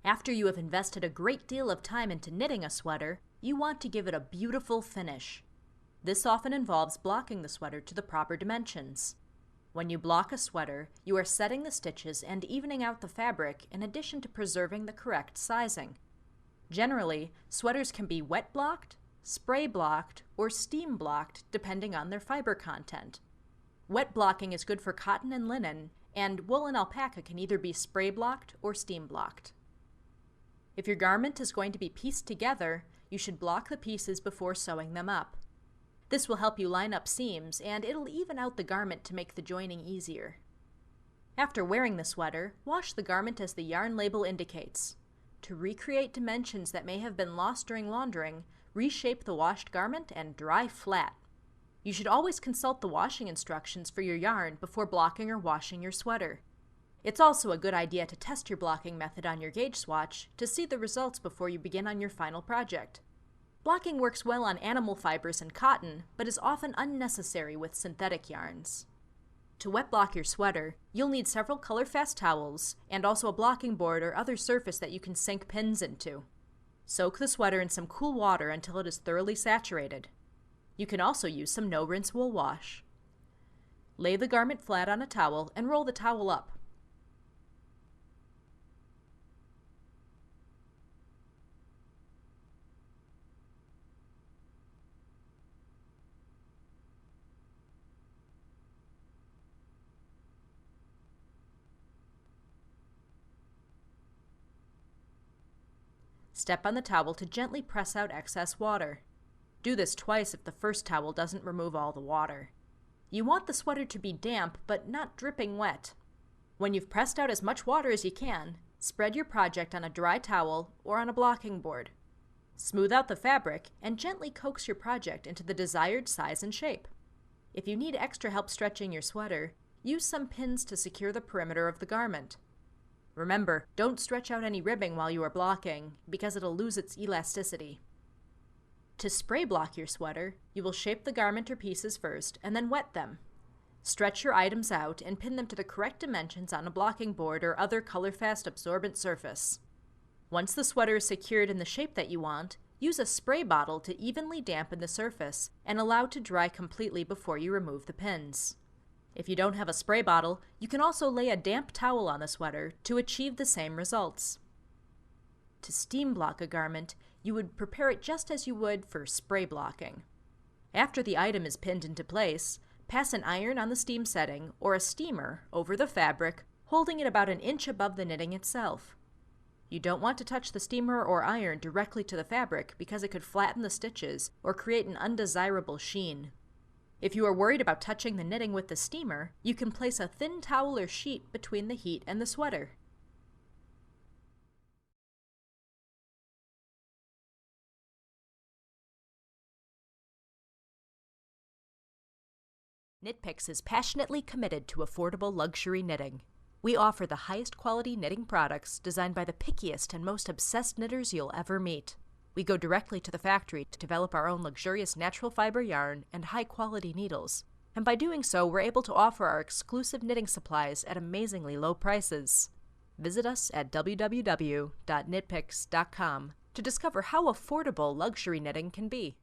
After you have invested a great deal of time into knitting a sweater, you want to give it a beautiful finish. This often involves blocking the sweater to the proper dimensions. When you block a sweater, you are setting the stitches and evening out the fabric in addition to preserving the correct sizing. Generally, sweaters can be wet blocked, spray blocked, or steam blocked depending on their fiber content. Wet blocking is good for cotton and linen, and wool and alpaca can either be spray blocked or steam blocked. If your garment is going to be pieced together, you should block the pieces before sewing them up. This will help you line up seams, and it'll even out the garment to make the joining easier. After wearing the sweater, wash the garment as the yarn label indicates. To recreate dimensions that may have been lost during laundering, reshape the washed garment and dry flat. You should always consult the washing instructions for your yarn before blocking or washing your sweater. It's also a good idea to test your blocking method on your gauge swatch to see the results before you begin on your final project. Blocking works well on animal fibers and cotton, but is often unnecessary with synthetic yarns. To wet block your sweater, you'll need several color-fast towels and also a blocking board or other surface that you can sink pins into. Soak the sweater in some cool water until it is thoroughly saturated. You can also use some no-rinse wool wash. Lay the garment flat on a towel and roll the towel up. Step on the towel to gently press out excess water. Do this twice if the first towel doesn't remove all the water. You want the sweater to be damp but not dripping wet. When you've pressed out as much water as you can, spread your project on a dry towel or on a blocking board. Smooth out the fabric and gently coax your project into the desired size and shape. If you need extra help stretching your sweater, use some pins to secure the perimeter of the garment. Remember, don't stretch out any ribbing while you are blocking, because it'll lose its elasticity. To spray block your sweater, you will shape the garment or pieces first and then wet them. Stretch your items out and pin them to the correct dimensions on a blocking board or other color-fast absorbent surface. Once the sweater is secured in the shape that you want, use a spray bottle to evenly dampen the surface and allow to dry completely before you remove the pins. If you don't have a spray bottle, you can also lay a damp towel on the sweater to achieve the same results. To steam block a garment, you would prepare it just as you would for spray blocking. After the item is pinned into place, pass an iron on the steam setting or a steamer over the fabric, holding it about an inch above the knitting itself. You don't want to touch the steamer or iron directly to the fabric because it could flatten the stitches or create an undesirable sheen. If you are worried about touching the knitting with the steamer, you can place a thin towel or sheet between the heat and the sweater. Knitpicks is passionately committed to affordable luxury knitting. We offer the highest quality knitting products designed by the pickiest and most obsessed knitters you'll ever meet. We go directly to the factory to develop our own luxurious natural fiber yarn and high-quality needles. And by doing so, we're able to offer our exclusive knitting supplies at amazingly low prices. Visit us at www.knitpicks.com to discover how affordable luxury knitting can be.